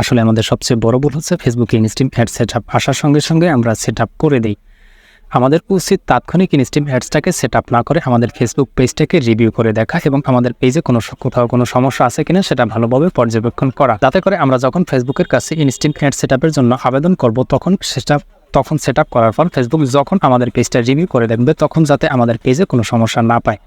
আসলে আমাদের সবচেয়ে বড় ভুল হচ্ছে ফেসবুকে ইনস্ট্রিম অ্যাড সেটআপ আসার সঙ্গে সঙ্গে আমরা সেটআপ করে দেই। আমাদের উচিত তাৎক্ষণিক ইনস্ট্রিম অ্যাডসটাকে সেটআপ না করে আমাদের ফেসবুক পেজটাকে রিভিউ করে দেখা এবং আমাদের পেজে কোথাও কোনো সমস্যা আছে কিনা সেটা ভালোভাবে পর্যবেক্ষণ করা, যাতে করে আমরা যখন ফেসবুকের কাছে ইনস্ট্রিম অ্যাড সেটআপের জন্য আবেদন করব তখন সেটআপ করার পর ফেসবুক যখন আমাদের পেজটা রিভিউ করে দেখবে তখন যাতে আমাদের পেজে কোনো সমস্যা না পায়।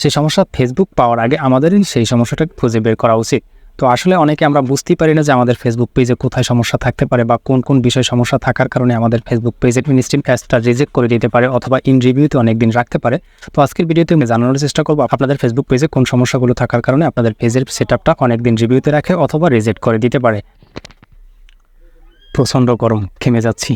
সেই সমস্যা ফেসবুক পাওয়ার আগে আমাদেরই সেই সমস্যাটা খুঁজে বের করা উচিত। তো আসলে অনেকে আমরা বুঝতেই পারি না যে আমাদের ফেসবুক পেজে কোথায় সমস্যা থাকতে পারে বা কোন কোন বিষয়ে সমস্যা থাকার কারণে আমাদের ফেসবুক পেজের ইনস্ট্রিম অ্যাডসটা রিজেক্ট করে দিতে পারে অথবা ইন রিভিউতে অনেক দিন রাখতে পারে। তো আজকের ভিডিওতে আমি জানানোর চেষ্টা করব আপনাদের ফেসবুক পেজে কোন সমস্যাগুলো থাকার কারণে আপনাদের পেজের সেটআপটা অনেক দিন রিভিউতে রাখে অথবা রিজেক্ট করে দিতে পারে। প্রচণ্ড গরম, ঘেমে যাচ্ছি।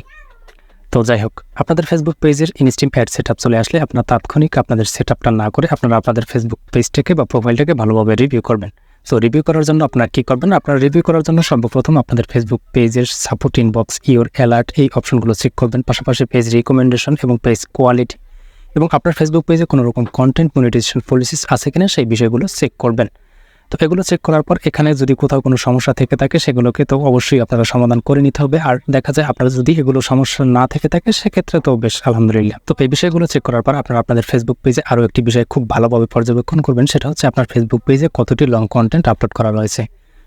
তো যাই হোক, আপনাদের ফেসবুক পেজের ইনস্ট্রিম অ্যাড সেটআপ চলে আসলে আপনার তাৎক্ষণিক আপনাদের সেটআপটা না করে আপনারা আপনাদের ফেসবুক পেজটাকে বা প্রোফাইলটাকে ভালোভাবে রিভিউ করবেন। সো রিভিউ করার জন্য আপনারা কী করবেন? আপনারা রিভিউ করার জন্য সর্বপ্রথম আপনাদের ফেসবুক পেজের সাপোর্ট ইনবক্স, ইওর অ্যালার্ট এই অপশনগুলো চেক করবেন, পাশাপাশি পেজ রিকমেন্ডেশন এবং পেজ কোয়ালিটি এবং আপনার ফেসবুক পেজে কোনো রকম কন্টেন্ট মনিটাইজেশন পলিসিস আছে কিনা সেই বিষয়গুলো চেক করবেন। তো এগুলো চেক করার পর এখানে যদি কোথাও কোনো সমস্যা থেকে থাকে সেগুলোকে তো অবশ্যই আপনারা সমাধান করে নিতে হবে। আর দেখা যায় আপনারা যদি এগুলো সমস্যা না থেকে থাকে সেক্ষেত্রে তো বেশ আলহামদুলিল্লাহ। তো এই বিষয়গুলো চেক করার পর আপনারা আপনাদের ফেসবুক পেজে আরও একটি বিষয় খুব ভালোভাবে পর্যবেক্ষণ করবেন, সেটা হচ্ছে আপনার ফেসবুক পেজে কতটি লং কন্টেন্ট আপলোড করা রয়েছে।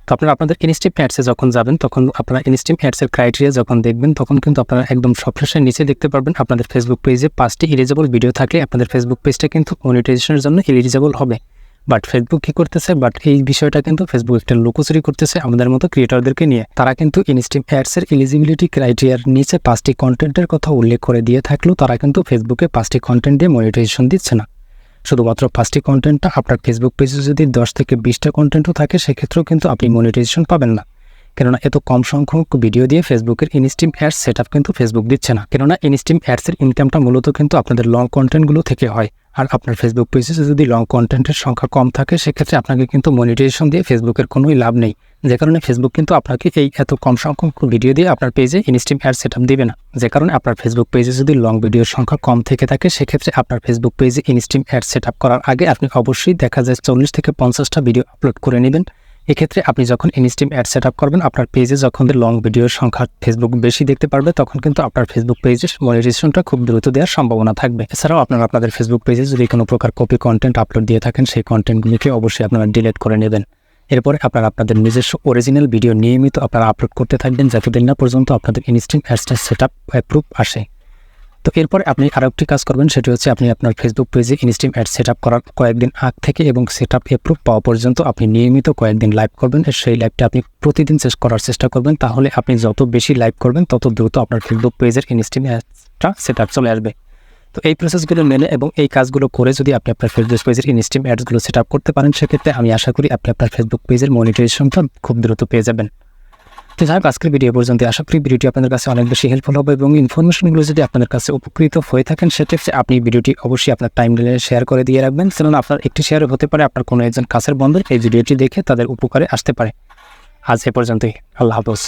তো আপনারা আপনাদের ইনস্ট্রিম অ্যাডসে যখন যাবেন তখন আপনারা ইনস্ট্রিম অ্যাডসের ক্রাইটেরিয়া যখন দেখবেন তখন কিন্তু আপনারা একদম সবশেষের নিচে দেখতে পারবেন আপনাদের ফেসবুক পেজে 5টি এলিজিবল ভিডিও থাকলে আপনাদের ফেসবুক পেজটা কিন্তু মনিটাইজেশনের জন্য এলিজিবল হবে। বাট ফেসবুক কী করতেছে? এই বিষয়টা কিন্তু ফেসবুক একটা লুকোচুরি করতেছে আমাদের মতো ক্রিয়েটরদেরকে নিয়ে। তারা কিন্তু ইনস্ট্রিম অ্যাডসের এলিজিবিলিটি ক্রাইটেরিয়ার নিচে 5টি কন্টেন্টের কথা উল্লেখ করে দিয়ে থাকলেও তারা কিন্তু ফেসবুকে 5টি কন্টেন্ট দিয়ে মনিটাইজেশন দিচ্ছে না। শুধুমাত্র 5টি কন্টেন্টটা আপনার ফেসবুক পেজে যদি 10 থেকে 20টা কন্টেন্টও থাকে সেক্ষেত্রেও কিন্তু আপনি মনিটাইজেশন পাবেন না, কেননা এত কম সংখ্যক ভিডিও দিয়ে ফেসবুকের ইনস্ট্রিম অ্যাডস সেটআপ কিন্তু ফেসবুক দিচ্ছে না, কেননা ইনস্ট্রিম অ্যাডসের ইনকামটা মূলত কিন্তু আপনাদের লং কন্টেন্টগুলো থেকে হয়। আর আপনার ফেসবুক পেজে যদি লং কন্টেন্টের সংখ্যা কম থাকে সেক্ষেত্রে আপনাকে কিন্তু মনিটাইজেশন দিয়ে ফেসবুকের কোনোই লাভ নেই, যে কারণে ফেসবুক কিন্তু আপনাকে এই এত কম সংখ্যক ভিডিও দিয়ে আপনার পেজে ইনস্ট্রিম অ্যাড সেটআপ দিবে না। যে কারণে আপনার ফেসবুক পেজে যদি লং ভিডিওর সংখ্যা কম থেকে থাকে সেক্ষেত্রে আপনার ফেসবুক পেজে ইনস্ট্রিম অ্যাড সেটআপ করার আগে আপনি অবশ্যই দেখা যায় 40 থেকে 50টা ভিডিও আপলোড করে নেবেন। এক্ষেত্রে আপনি যখন ইনস্ট্রিম অ্যাড সেটআপ করবেন আপনার পেজে যখন লং ভিডিওর সংখ্যা ফেসবুক বেশি দেখতে পারবে তখন কিন্তু আপনার ফেসবুক পেজের মনিটাইজেশনটা খুব দ্রুত দেওয়ার সম্ভাবনা থাকবে। এছাড়াও আপনারা আপনাদের ফেসবুক পেজে যদি কোনো প্রকার কপি কন্টেন্ট আপলোড দিয়ে থাকেন সেই কন্টেন্টগুলিকে অবশ্যই আপনারা ডিলিট করে নেবেন। এরপরে আপনারা আপনাদের নিজস্ব অরিজিনাল ভিডিও নিয়মিত আপনারা আপলোড করতে থাকবেন যতদিন না পর্যন্ত আপনাদের ইনস্ট্রিম অ্যাডসটা সেটআপ অ্যাপ্রুভ আসে। তো এরপরে আপনি আরও একটি কাজ করবেন, সেটি হচ্ছে আপনি আপনার ফেসবুক পেজে ইনস্ট্রিম অ্যাড সেটআপ করার কয়েকদিন আগ থেকে এবং সেটআপ অ্যাপ্রুভ পাওয়া পর্যন্ত আপনি নিয়মিত কয়েকদিন লাইভ করবেন। সেই লাইভটা আপনি প্রতিদিন করার চেষ্টা করবেন, তাহলে আপনি যত বেশি লাইভ করবেন তত দ্রুত আপনার ফেসবুক পেজের ইনস্ট্রিম অ্যাডসটা সেটআপ চলে আসবে। তো এই প্রসেসগুলো মেনে এবং এই কাজগুলো করে যদি আপনি আপনার ফেসবুক পেজের ইনস্ট্রিম অ্যাডসগুলো সেটআপ করতে পারেন সেক্ষেত্রে আমি আশা করি আপনি আপনার ফেসবুক পেজের মনিটাইজেশনটা খুব দ্রুত পেয়ে যাবেন। তো যাই হোক, আজকের ভিডিও পর্যন্ত আশা করি ভিডিওটি আপনাদের কাছে অনেক বেশি হেল্পফুল হবে এবং ইনফরমেশনগুলো যদি আপনাদের কাছে উপকৃত হয়ে থাকেন সেক্ষেত্রে আপনি ভিডিওটি অবশ্যই আপনার টাইমলাইনে শেয়ার করে দিয়ে রাখবেন, কারণ আপনার একটি শেয়ারও হতে পারে আপনার কোনো একজন কাছের বন্ধু এই ভিডিওটি দেখে তাদের উপকারে আসতে পারে। আজ এ পর্যন্তই, আল্লাহ হাফেজ।